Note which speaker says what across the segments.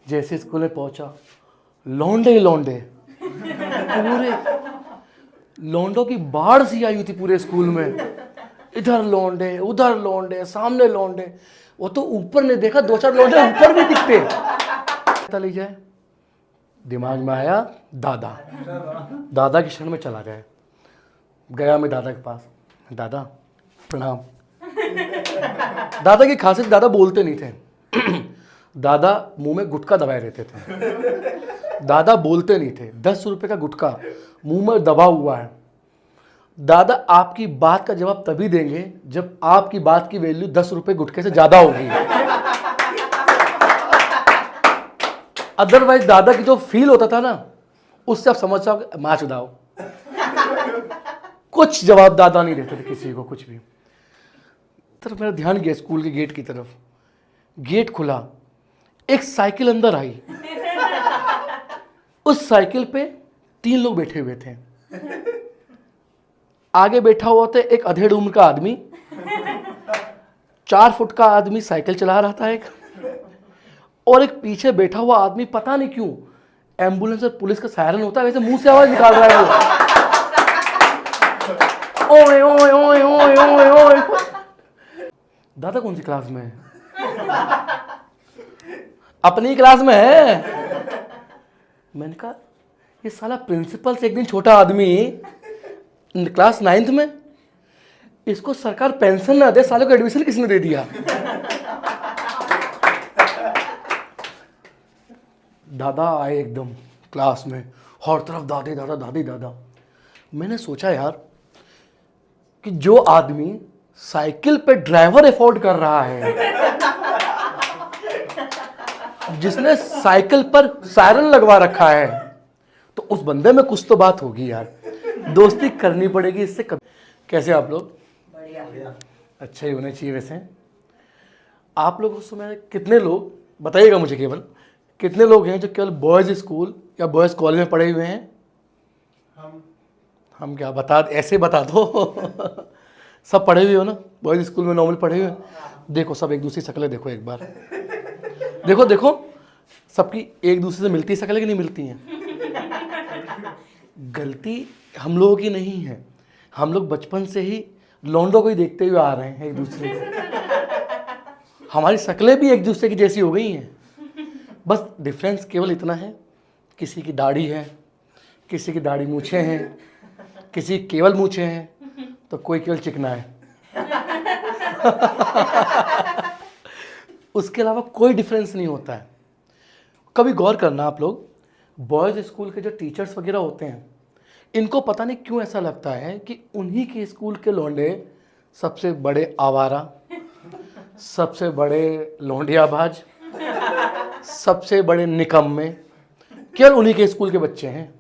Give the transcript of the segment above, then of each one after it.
Speaker 1: जैसे स्कूल में पहुंचा, लौंडे ही लौंडे, पूरे लौंडों की बाढ़ सी आई हुई थी पूरे स्कूल में। इधर लौंडे, उधर लौंडे, सामने लौंडे। वो तो ऊपर ने देखा, दो चार लौंडे ऊपर भी दिखते। पता ले जाए, दिमाग में आया दादा। दादा के शरण में चला गया मैं दादा के पास। दादा प्रणाम। दादा की खासियत, दादा बोलते नहीं थे। दादा मुंह में गुटखा दबाए रहते थे। दादा बोलते नहीं थे। 10 रुपए का गुटखा मुंह में दबा हुआ है। दादा आपकी बात का जवाब तभी देंगे जब आपकी बात की वैल्यू 10 रुपए गुटखे से ज्यादा होगी। अदरवाइज दादा की जो फील होता था ना, उससे आप समझ जाओ माच उदाओ। कुछ जवाब दादा नहीं देते थे किसी को, कुछ भी। तरफ मेरा ध्यान गया स्कूल के गेट की तरफ। गेट खुला, एक साइकिल अंदर आई। उस साइकिल पे 3 लोग बैठे हुए थे। आगे बैठा हुआ था एक अधेड़ उम्र का आदमी, 4 फुट का आदमी साइकिल चला रहा था एक, और एक पीछे बैठा हुआ आदमी, पता नहीं क्यों एम्बुलेंस और पुलिस का सायरन होता है वैसे मुंह से आवाज निकाल रहा है वो। ओए ओए ओए ओए ओए ओए। दादा कौन सी क्लास में है? अपनी क्लास में है। मैंने कहा ये साला प्रिंसिपल से एक दिन छोटा आदमी, क्लास 9th में, इसको सरकार पेंशन ना दे, साले को एडमिशन किसने दे दिया? दादा आए एकदम क्लास में, हर तरफ दादी दादा दादी दादा। मैंने सोचा यार कि जो आदमी साइकिल पे ड्राइवर अफोर्ड कर रहा है, जिसने साइकिल पर सायरन लगवा रखा है, तो उस बंदे में कुछ तो बात होगी यार। दोस्ती करनी पड़ेगी इससे। कैसे आप लोग? बढ़िया। अच्छा ही होने चाहिए वैसे। आप लोग उस समय कितने लोग, बताइएगा मुझे, केवल कितने लोग हैं जो केवल बॉयज़ स्कूल या बॉयज़ कॉलेज में पढ़े हुए हैं? हम क्या बता, ऐसे बता दो। सब पढ़े हुए हो ना, बॉयज़ स्कूल में नॉर्मल पढ़े हुए? देखो सब एक दूसरी शक्लें देखो एक बार। देखो देखो सबकी एक दूसरे से मिलती शक्लें कि नहीं मिलती हैं? गलती हम लोगों की नहीं है, हम लोग बचपन से ही लौंडों को ही देखते हुए आ रहे हैं एक दूसरे को। हमारी शक्लें भी एक दूसरे की जैसी हो गई हैं। बस डिफरेंस केवल इतना है, किसी की दाढ़ी है, किसी की दाढ़ी मूछें हैं, किसी की केवल मूछें हैं, तो कोई केवल चिकना है। उसके अलावा कोई डिफरेंस नहीं होता है। कभी गौर करना आप लोग, बॉयज़ स्कूल के जो टीचर्स वगैरह होते हैं, इनको पता नहीं क्यों ऐसा लगता है कि उन्हीं के स्कूल के लौंडे सबसे बड़े आवारा, सबसे बड़े लौंडियाबाज, सबसे बड़े निकम्मे केवल उन्हीं के स्कूल के बच्चे हैं।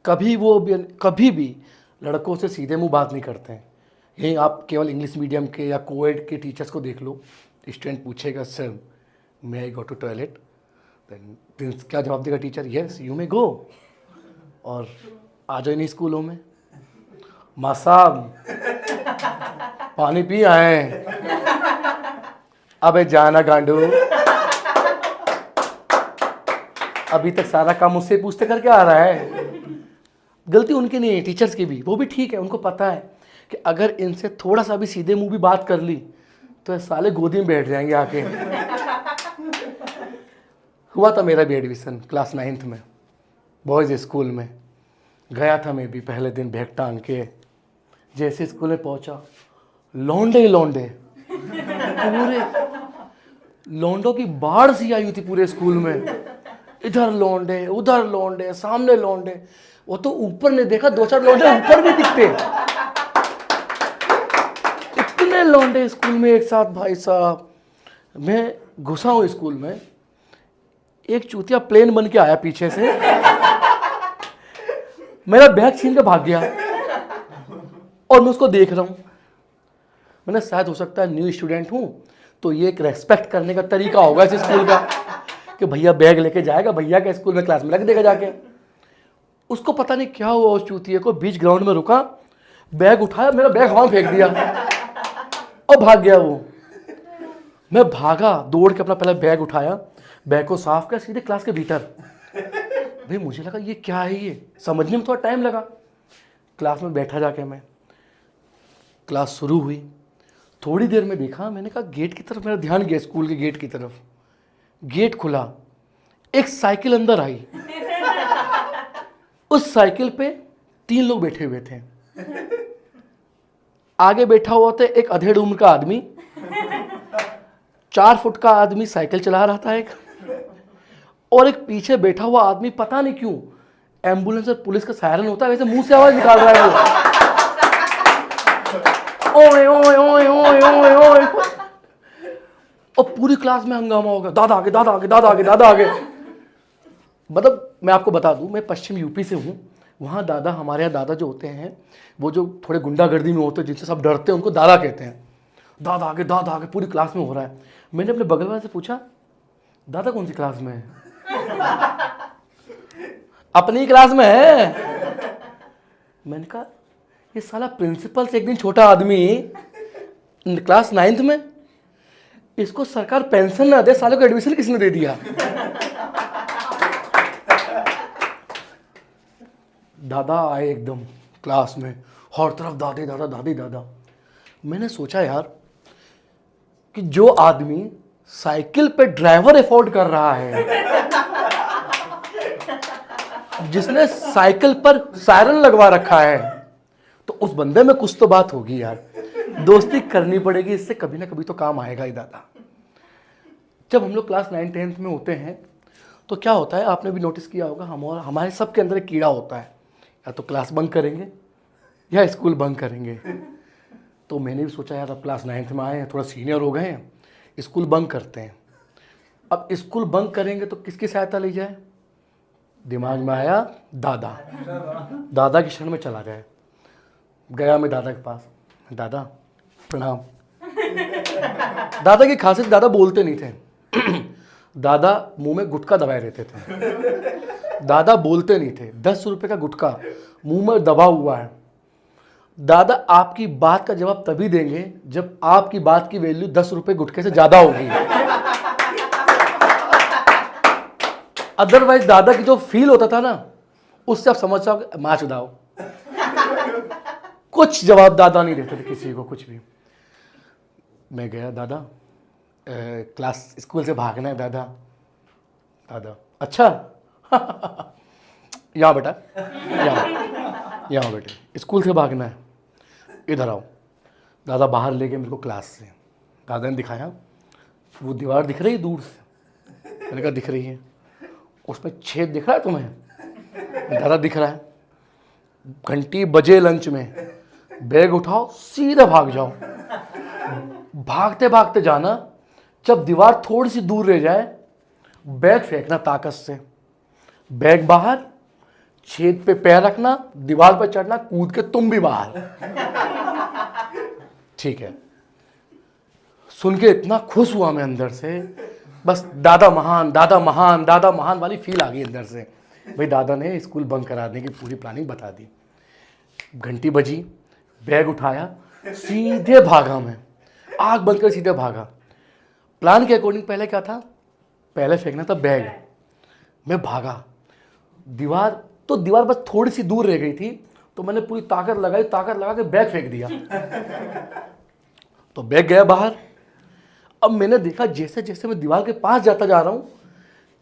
Speaker 1: कभी भी लड़कों से सीधे मुंह बात नहीं करते हैं। यही आप केवल इंग्लिश मीडियम के या कोएड के टीचर्स को देख लो। स्टूडेंट पूछेगा sir may I go to toilet, then क्या जवाब देगा teacher? Yes you may go. और आ जाओ इन्हीं स्कूलों में, माँ साहब पानी पी आए? अबे जाना गांडू, अभी तक सारा काम मुझसे पूछते करके आ रहा है। गलती उनकी नहीं है, टीचर्स की भी। वो भी ठीक है, उनको पता है कि अगर इनसे थोड़ा सा भी सीधे मुंह भी बात कर ली तो ये साले गोदी में बैठ जाएंगे आके। हुआ था मेरा भी एडमिशन क्लास 9th में बॉयज़ स्कूल में। गया था मैं भी पहले दिन बैग टांग के। जैसे स्कूल में पहुंचा, लौंडे ही लौंडे, पूरे लौंडों की बाढ़ सी आई हुई थी पूरे स्कूल में। इधर लौंडे, उधर लौंडे, सामने लौंडे। वो तो ऊपर ने देखा, दो चार लौंडे ऊपर भी दिखते। इतने लौंडे स्कूल में एक साथ, भाई साहब। मैं घुसा हूँ स्कूल में, एक चूतिया प्लेन बन के आया पीछे से, मेरा बैग छीन के भाग गया और मैं उसको देख रहा हूँ। मैंने शायद हो सकता है न्यू स्टूडेंट हूँ तो ये एक रेस्पेक्ट करने का तरीका होगा इस स्कूल का कि भैया बैग लेके जाएगा, भैया के स्कूल में क्लास में रख देगा जाके। उसको पता नहीं क्या हुआ, उस चूतिए को बीच ग्राउंड में रुका, बैग उठाया, मेरा बैग वहाँ फेंक दिया और भाग गया वो। मैं भागा, दौड़ के अपना पहले बैग उठाया, बैग को साफ कर सीधे क्लास के भीतर। भाई मुझे लगा ये क्या है, ये समझने में थोड़ा टाइम लगा। क्लास में बैठा जाके मैं, क्लास शुरू हुई, थोड़ी देर में देखा, मैंने कहा गेट की तरफ मेरा ध्यान गया, स्कूल के गेट की तरफ। गेट खुला, एक साइकिल अंदर आई। उस साइकिल पे 3 लोग बैठे हुए थे। आगे बैठा हुआ था एक अधेड़ उम्र का आदमी, 4 फुट का आदमी साइकिल चला रहा था एक, और एक पीछे बैठा हुआ आदमी, पता नहीं क्यों एम्बुलेंस और पुलिस का सायरन होता है वैसे मुंह से आवाज निकाल रहा है वो, ओए ओए ओए ओए ओए ओए। और पूरी क्लास में हंगामा हो गया, दादा आगे, दादा आगे, दादा आगे, दादा आगे। मतलब मैं आपको बता दूं, मैं पश्चिम यूपी से हूं। वहाँ दादा, हमारे यहाँ दादा जो होते हैं वो जो थोड़े गुंडागर्दी में होते हैं, जिनसे सब डरते हैं, उनको दादा कहते हैं। दादा आगे, दादा आगे, पूरी क्लास में हो रहा है। मैंने अपने बगल वाले से पूछा, दादा कौन सी क्लास में है? अपनी क्लास में है। मैंने कहा ये साला प्रिंसिपल से एक दिन छोटा आदमी, क्लास 9th में, इसको सरकार पेंशन ना दे, साले को एडमिशन किसने दे दिया? दादा आए एकदम क्लास में, हर तरफ दादी दादा, दादी दादा। मैंने सोचा यार कि जो आदमी साइकिल पे ड्राइवर अफोर्ड कर रहा है, जिसने साइकिल पर सायरन लगवा रखा है, तो उस बंदे में कुछ तो बात होगी यार। दोस्ती करनी पड़ेगी, इससे कभी ना कभी तो काम आएगा ही दादा। जब हम लोग क्लास 9th 10th में होते हैं तो क्या होता है, आपने भी नोटिस किया होगा, हमारे सबके अंदर एक कीड़ा होता है, या तो क्लास बंक करेंगे या स्कूल बंक करेंगे। तो मैंने भी सोचा यार अब क्लास 9th में आए हैं, थोड़ा सीनियर हो गए हैं, स्कूल बंक करते हैं। अब स्कूल बंक करेंगे तो किसकी सहायता ली जाए? दिमाग में आया दादा, दादा की शरण में चला जाए। गया मैं दादा के पास, दादा प्रणाम। दादा की खासियत, दादा बोलते नहीं थे। दादा मुंह में गुटखा दबाए रहते थे। दादा बोलते नहीं थे। 10 रुपए का गुटखा मुंह में दबा हुआ है। दादा आपकी बात का जवाब तभी देंगे जब आपकी बात की वैल्यू 10 रुपए गुटखे से ज्यादा होगी। अदरवाइज दादा की जो फील होता था ना, उससे आप समझ जाओ माच उदाओ। कुछ जवाब दादा नहीं देते थे किसी को, कुछ भी। मैं गया, दादा क्लास स्कूल से भागना है दादा। दादा अच्छा। यहाँ बेटा, यहाँ बेटे, स्कूल से भागना है, इधर आओ। दादा बाहर ले गए मेरे को क्लास से। दादा ने दिखाया, वो दीवार दिख रही है दूर से? मैंने कहा दिख रही है। उसमें छेद दिख रहा है तुम्हें? दादा दिख रहा है। घंटी बजे लंच में, बैग उठाओ सीधा भाग जाओ। भागते भागते जाना, जब दीवार थोड़ी सी दूर रह जाए बैग फेंकना ताकत से। बैग बाहर, छेद पे पैर रखना, दीवार पर चढ़ना, कूद के तुम भी बाहर। ठीक है। सुन के इतना खुश हुआ मैं अंदर से, बस दादा महान, दादा महान, दादा महान वाली फील आ गई अंदर से। भाई दादा ने स्कूल बंक कराने की पूरी प्लानिंग बता दी। घंटी बजी, बैग उठाया, सीधे भागा मैं, आंख बंद कर सीधे भागा। प्लान के अकॉर्डिंग पहले क्या था? पहले फेंकना था बैग। मैं भागा, दीवार बस थोड़ी सी दूर रह गई थी, तो मैंने पूरी ताकत लगा के बैग फेंक दिया। तो बैग गया बाहर। अब मैंने देखा जैसे जैसे मैं दीवार के पास जाता जा रहा हूं,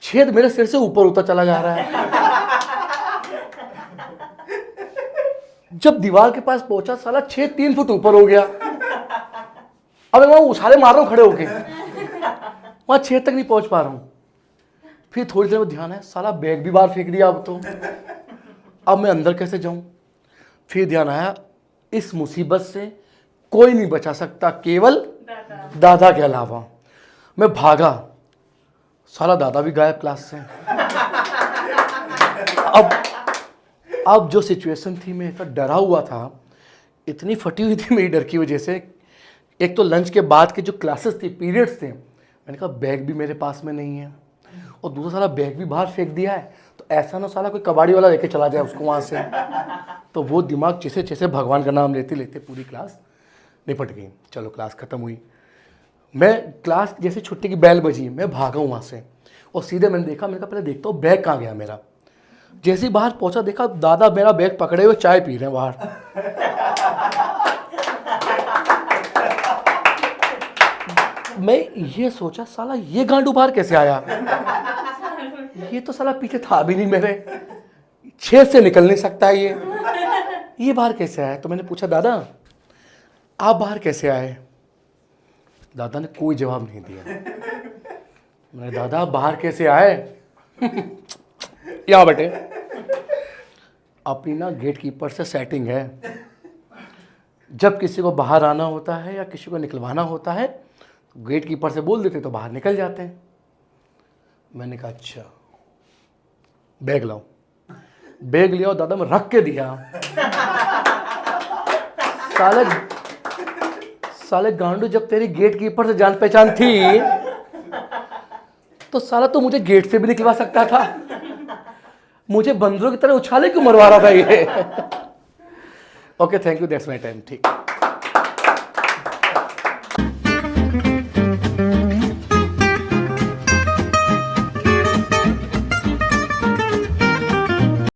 Speaker 1: छेद मेरे सिर से ऊपर होता चला जा रहा है। जब दीवार के पास पहुंचा, साला छेद 3 फुट ऊपर हो गया। अब मैं उछाले मार रहा हूं खड़े होके, वहां छेद तक नहीं पहुंच पा रहा हूं। फिर थोड़ी देर में ध्यान है, साला बैग भी बाहर फेंक दिया। अब तो अब मैं अंदर कैसे जाऊं? फिर ध्यान आया, इस मुसीबत से कोई नहीं बचा सकता, केवल दादा के अलावा। मैं भागा, साला दादा भी गायब क्लास से। अब जो सिचुएशन थी, मैं इतना डरा हुआ था, इतनी फटी हुई थी मेरी डर की वजह से। एक तो लंच के बाद के जो क्लासेस थी, पीरियड्स थे, मैंने कहा बैग भी मेरे पास में नहीं है, और दूसरा साला बैग भी बाहर फेंक दिया है, तो ऐसा ना साला कोई कबाड़ी वाला लेके चला जाए उसको वहाँ से। तो वो दिमाग जैसे जैसे भगवान का नाम लेते लेते पूरी क्लास निपट गई। चलो क्लास ख़त्म हुई। मैं क्लास जैसे छुट्टी की बेल बजी, मैं भागा हूँ वहाँ से। और सीधे मैंने देखा, मैंने कहा पहले देखता हूँ बैग कहाँ गया मेरा। जैसे ही बाहर पहुंचा देखा दादा मेरा बैग पकड़े हुए चाय पी रहे हैं बाहर। मैं ये सोचा साला ये गांडू बाहर कैसे आया, ये तो साला पीछे था भी नहीं मेरे, छेद से निकल नहीं सकता ये बाहर कैसे आया। तो मैंने पूछा दादा आप बाहर कैसे आए। दादा ने कोई जवाब नहीं दिया। मैंने दादा आप बाहर कैसे आए। यहाँ बैठे, अपनी ना गेट कीपर से सेटिंग है, जब किसी को बाहर आना होता है या किसी को निकलवाना होता है तो गेट कीपर से बोल देते तो बाहर निकल जाते हैं। मैंने कहा अच्छा बैग लाओ। बैग लिया और दादा में रख के दिया। साले गांडू जब तेरी गेट कीपर से जान पहचान थी तो साला तो मुझे गेट से भी निकलवा सकता था, मुझे बंदरों की तरह उछाले क्यों मरवा रहा था ये। Okay thank you, that's my time. ठीक।